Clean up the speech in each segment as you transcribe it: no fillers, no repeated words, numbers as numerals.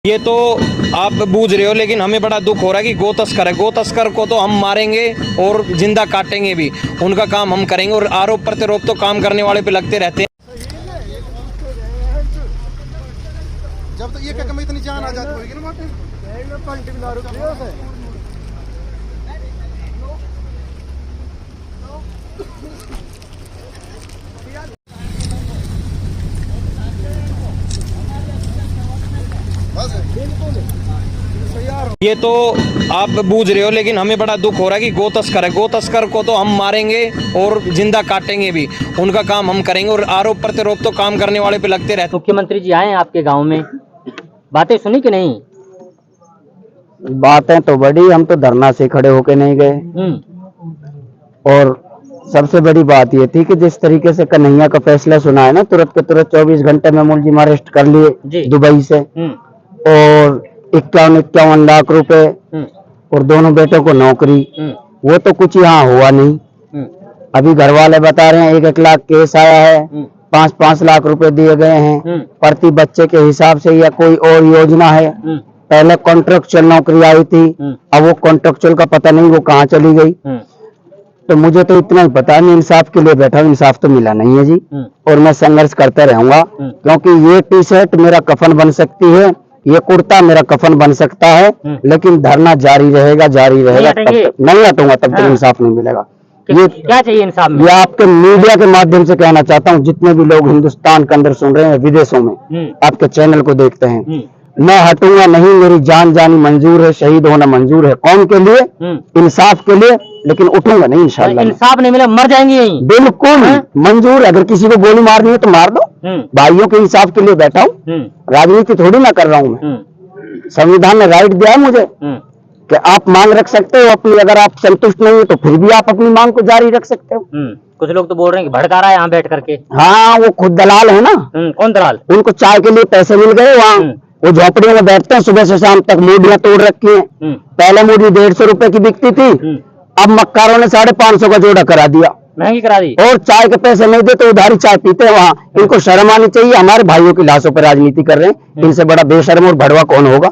ये तो आप बूझ रहे हो, लेकिन हमें बड़ा दुख हो रहा है कि गो तस्कर है। गो तस्कर को तो हम मारेंगे और जिंदा काटेंगे भी, उनका काम हम करेंगे। और आरोप प्रत्यारोप तो काम करने वाले पे लगते रहते हैं। जब तक ये क्या इतनी जान आ जाती होगी ना ये तो आप बूझ रहे हो, लेकिन हमें बड़ा दुख हो रहा है कि गो तस्कर है। गो तस्कर को तो हम मारेंगे और जिंदा काटेंगे भी, उनका काम हम करेंगे। और आरोप प्रत्यारोप तो काम करने वाले पे लगते रहते। मुख्यमंत्री जी आए हैं आपके गांव में, बातें सुनी कि नहीं? बातें तो बड़ी, हम तो धरना से खड़े होके नहीं गए। और सबसे बड़ी बात ये थी कि जिस तरीके से कन्हैया का फैसला सुना है ना, तुरंत के तुरंत 24 घंटे में मुलजिम अरेस्ट कर लिए दुबई से, और 51 लाख रुपए और दोनों बेटों को नौकरी। वो तो कुछ यहाँ हुआ नहीं। अभी घर वाले बता रहे हैं 1-1 लाख केस आया है, 5-5 लाख रुपए दिए गए हैं प्रति बच्चे के हिसाब से, या कोई और योजना है। पहले कॉन्ट्रेक्चुअल नौकरी आई थी, अब वो कॉन्ट्रेक्चुअल का पता नहीं वो कहाँ चली गई। तो मुझे तो इतना ही पता है, मैं इंसाफ के लिए बैठा हूँ, इंसाफ तो मिला नहीं है जी। और मैं संघर्ष करते रहूंगा, क्योंकि ये टी शर्ट मेरा कफन बन सकती है, ये कुर्ता मेरा कफन बन सकता है, लेकिन धरना जारी रहेगा, जारी रहेगा। नहीं हटूंगा तब तक इंसाफ नहीं मिलेगा। ये क्या चाहिए इंसाफ में? ये आपके मीडिया के माध्यम से कहना चाहता हूँ, जितने भी लोग हिंदुस्तान के अंदर सुन रहे हैं, विदेशों में आपके चैनल को देखते हैं, मैं हटूंगा नहीं। मेरी जान जानी मंजूर है, शहीद होना मंजूर है कौम के लिए, इंसाफ के लिए, लेकिन उठूंगा नहीं इंशाल्लाह। इंसाफ नहीं मिला मर जाएंगे यहीं। बिल्कुल मंजूर। अगर किसी को गोली मारनी है तो मार दो, भाइयों के इंसाफ के लिए बैठा हूँ, राजनीति थोड़ी ना कर रहा हूँ मैं। संविधान ने राइट दिया है मुझे कि आप मांग रख सकते हो अपनी, अगर आप संतुष्ट नहीं हो तो फिर भी आप अपनी मांग को जारी रख सकते हो। कुछ लोग तो बोल रहे हैं कि भड़का रहा है यहाँ बैठ करके। हाँ, वो खुद दलाल है ना। कौन दलाल? उनको चाय के लिए पैसे मिल गए, वहाँ वो झोपड़ियों में बैठते हैं, सुबह से शाम तक मूढ़ियां तोड़ रखी हैं। पहले मूढ़ी 150 रुपए की बिकती थी, अब मक्कारों ने 550 का जोड़ा करा दिया, महंगी करा दी। और चाय के पैसे नहीं देते, उधारी चाय पीते हैं वहाँ। इनको शर्म आनी चाहिए। हमारे भाइयों की लाशों पर राजनीति कर रहे हैं, इनसे बड़ा बेशर्म और भड़वा कौन होगा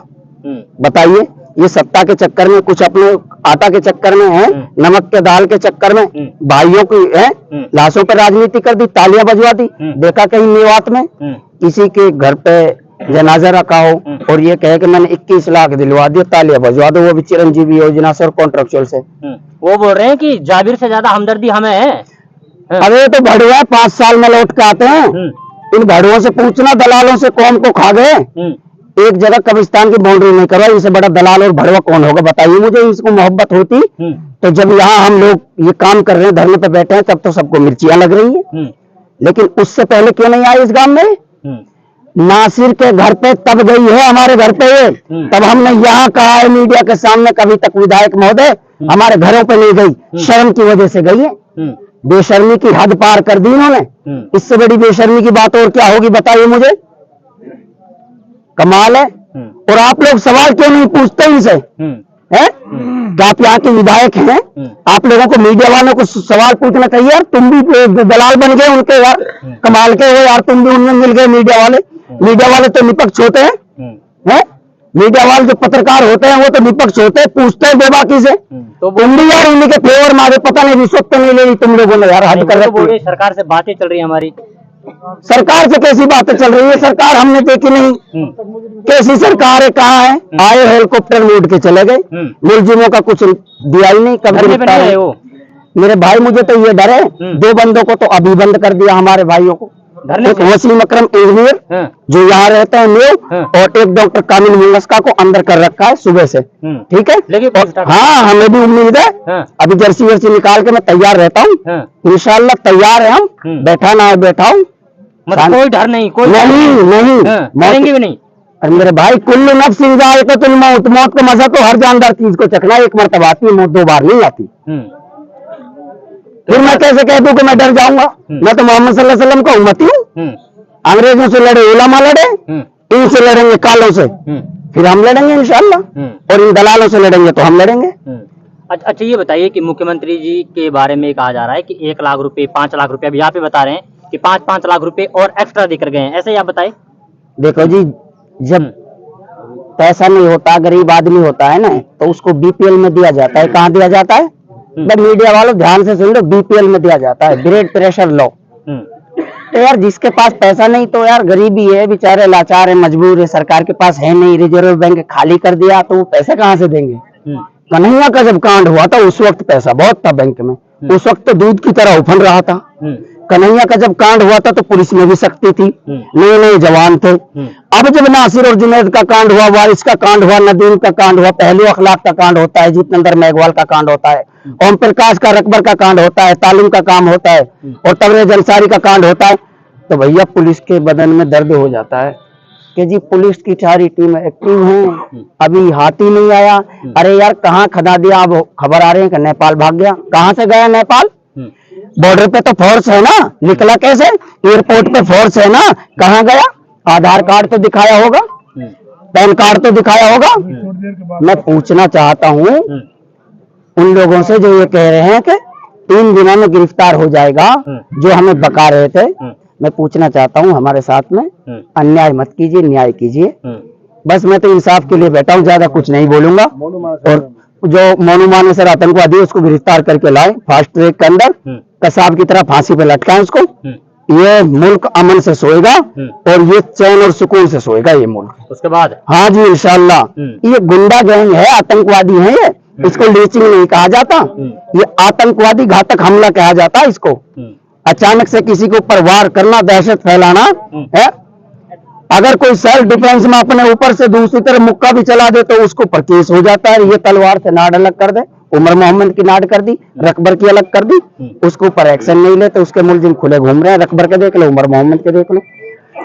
बताइए। ये सत्ता के चक्कर में, कुछ अपने आटा के चक्कर में है, नमक के दाल के चक्कर में भाइयों की है लाशों पर राजनीति कर दी, तालियां बजवा दी। देखा कहीं मेवात में किसी के घर पे जनाजा रखा हो और ये कहे कि मैंने 21 लाख दिलवा दिए, तालियां बजवा दो, वो भी चिरंजीवी योजना से और कॉन्ट्रेक्चुअल से। वो बोल रहे हैं कि जाबिर से ज्यादा हमदर्दी हमें है। अरे तो भड़ुआ 5 साल में लौट के आते हैं। इन भड़ुओं से पूछना, दलालों से कौम को खा गए। एक जगह कब्रिस्तान की बाउंड्री नहीं करवाई, इससे बड़ा दलाल और भड़वा कौन होगा बताइए मुझे। इसको मोहब्बत होती तो जब यहाँ हम लोग ये काम कर रहे हैं, धरने पे बैठे हैं, तब तो सबको मिर्चियां लग रही है, लेकिन उससे पहले क्यों नहीं आए इस गांव में? नासिर के घर पे तब गई है, हमारे घर पे ये तब हमने यहाँ कहा है मीडिया के सामने, कभी तक विधायक महोदय हमारे घरों पे नहीं गई, शर्म की वजह से गई है। बेशर्मी की हद पार कर दी इन्होंने। इससे बड़ी बेशर्मी की बात और क्या होगी बताइए मुझे। कमाल है। और आप लोग सवाल क्यों नहीं पूछते इनसे? हैं? क्या आप यहाँ के विधायक हैं? आप लोगों को, मीडिया वालों को सवाल पूछना चाहिए यार। तुम भी दलाल बन गए उनके यार, कमाल के हो यार, तुम भी उनमें मिल गए। मीडिया वाले तो निपक्ष होते हैं, मीडिया वाले जो पत्रकार होते हैं वो तो निपक्ष होते हैं, पूछते हैं बेबाकी से। तो तुम भी यार उन्हीं के फेवर मारे, पता नहीं रिश्वत तो नहीं ले ली तुम लोगों ने यार, हद कर रहे। सरकार से बातें चल रही है हमारी। सरकार से कैसी बातें चल रही है? सरकार हमने देखी नहीं। कैसी सरकार है? कहाँ है? आए हेलीकॉप्टर में उड़ के चले गए, मुलजिमों का कुछ दिया ही नहीं। कब गिरफ्तार है वो? मेरे भाई मुझे तो ये डर है, 2 बंदों को तो अभी बंद कर दिया हमारे भाइयों को। एक वसीम अकरम इंजीनियर जो यहाँ रहते हैं न्यू, और एक डॉक्टर कामिल मुंगस्का को अंदर कर रखा है सुबह से। ठीक है, हाँ हमें भी उम्मीद है। अभी जर्सी वर्सी निकाल के मैं तैयार रहता हूँ, इंशाल्लाह तैयार है हम। बैठा ना है बैठा हूँ, कोई डर नहीं, कोई नहीं मरेंगे भी नहीं। अरे मेरे भाई, कुल्लू नफ्सिन जायकातुल मौत, मौत का मजा तो हर जानदार चीज को चखना, एक मरतबा आती है, मौत 2 बार नहीं आती। फिर मैं कैसे कह दूं कि मैं डर जाऊंगा? मैं तो मोहम्मद सल्लल्लाहु अलैहि वसल्लम का उम्मती हूँ। अंग्रेजों से लड़े उलमा लड़े, इनसे लड़ेंगे कालों से, फिर हम लड़ेंगे इंशाल्लाह, और इन दलालों से लड़ेंगे तो हम लड़ेंगे। अच्छा ये बताइए कि मुख्यमंत्री जी के बारे में कहा जा रहा है कि 1 लाख रुपए, 5 लाख रुपए, अभी यहाँ पे बता रहे हैं कि 5-5 लाख रुपए और एक्स्ट्रा देकर गए हैं, ऐसे ही आप बताए। देखो जी, जब पैसा नहीं होता, गरीब आदमी होता है ना, तो उसको बीपीएल में दिया जाता है। कहाँ दिया जाता है? बट मीडिया वालों ध्यान से सुन लो, बीपीएल में दिया जाता है, ब्लड प्रेशर लो। तो यार जिसके पास पैसा नहीं, तो यार गरीबी है, बेचारे लाचार है, मजबूर है, सरकार के पास है नहीं, रिजर्व बैंक खाली कर दिया, तो वो पैसे कहाँ से देंगे? कन्हैया का जब कांड हुआ था उस वक्त पैसा बहुत था बैंक में, उस वक्त तो दूध की तरह उफल रहा था। कन्हैया का जब कांड हुआ था तो पुलिस में भी सख्ती थी, नए नए जवान थे। अब जब नासिर और जुनैद का कांड हुआ, वारिस का कांड हुआ, नदीम का कांड हुआ, पहलू अखलाक का कांड होता है, जितेंद्र मेघवाल का कांड होता है, ओम प्रकाश का रकबर का कांड होता है, तालीम का काम होता है, और तबरेज अंसारी का कांड होता है, तो भैया पुलिस के बदन में दर्द हो जाता है कि जी पुलिस की सारी टीम एक्टिव है, अभी हाथी नहीं आया। अरे यार कहाँ खदा दिया? अब खबर आ रही है कि नेपाल भाग गया। कहाँ से गया नेपाल? बॉर्डर पे तो फोर्स है ना, निकला कैसे? एयरपोर्ट पे फोर्स है ना, कहाँ गया? आधार कार्ड तो दिखाया होगा, पैन कार्ड तो दिखाया होगा। मैं पूछना चाहता हूँ उन लोगों से जो ये कह रहे हैं कि 3 दिनों में गिरफ्तार हो जाएगा, जो हमें बका रहे थे। मैं पूछना चाहता हूँ हमारे साथ में अन्याय मत कीजिए, न्याय कीजिए। बस मैं तो इंसाफ के लिए बैठा हूँ, ज्यादा कुछ नहीं बोलूंगा। और जो मोनू मानेसर आतंकवादी है उसको गिरफ्तार करके लाए फास्ट ट्रैक के अंदर, कसाब की तरह फांसी पे लटकाएं उसको। ये मुल्क अमन से सोएगा और ये चैन और सुकून से सोएगा ये मुल्क। उसके बाद हाँ जी इंशाल्लाह। ये गुंडा गैंग है, आतंकवादी है ये, इसको लीचिंग नहीं कहा जाता, ये आतंकवादी घातक हमला कहा जाता है इसको। अचानक से किसी के ऊपर वार करना, दहशत फैलाना है। अगर कोई सेल्फ डिफेंस में अपने ऊपर से दूसरी तरफ मुक्का भी चला दे तो उसको पर केस हो जाता है। ये तलवार से नाड़ अलग कर दे, उमर मोहम्मद की नाड़ कर दी, रकबर की अलग कर दी, उसके ऊपर एक्शन नहीं ले तो उसके मुलजिम खुले घूम रहे हैं। रकबर के देख लो, उमर मोहम्मद के देख लो।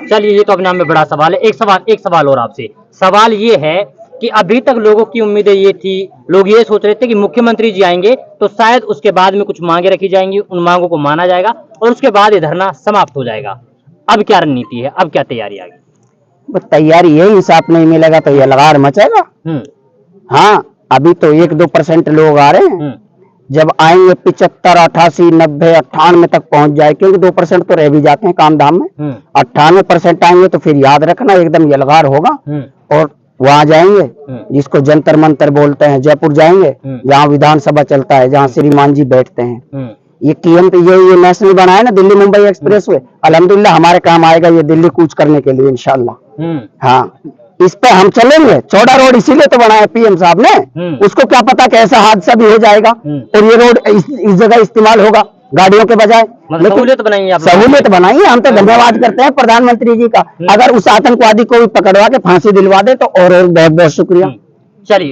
चलिए ये तो अपने आप में बड़ा सवाल है। एक सवाल और आपसे। सवाल ये है कि अभी तक लोगों की उम्मीदें ये थी, लोग ये सोच रहे थे कि मुख्यमंत्री जी आएंगे तो शायद उसके बाद में कुछ मांगे रखी जाएंगी, उन मांगों को माना जाएगा और उसके बाद ये धरना समाप्त हो जाएगा। अब क्या रणनीति है, अब क्या तैयारी आएगी? तैयारी है, इंसाफ नहीं मिलेगा तो ये लगार मचेगा। हाँ अभी तो 1-2% लोग आ रहे हैं, जब आएंगे 75, 88, 90, 98 तक पहुंच जाए, क्योंकि 2% तो रह भी जाते हैं काम धाम में। 98% आएंगे तो फिर याद रखना एकदम यलगार होगा। और वहां जाएंगे जिसको जंतर मंतर बोलते हैं, जयपुर जाएंगे जहाँ विधानसभा चलता है, जहाँ श्रीमान जी बैठते हैं। ये कियम पे ये नेशनल बना है ना, दिल्ली मुंबई एक्सप्रेस वे, अल्हम्दुलिल्लाह हमारे काम आएगा ये दिल्ली कूच करने के लिए इंशाल्लाह। हाँ इस पे हम चलेंगे। चौड़ा रोड इसीलिए तो बनाया पीएम साहब ने, उसको क्या पता कैसा हादसा भी हो जाएगा और ये रोड इस जगह इस्तेमाल होगा गाड़ियों के बजाय। सहूलियत बनाई है, सहूलियत बनाई है। हम तो धन्यवाद करते हैं प्रधानमंत्री जी का। अगर उस आतंकवादी को भी पकड़वा के फांसी दिलवा दे तो और बहुत बहुत शुक्रिया। चलिए।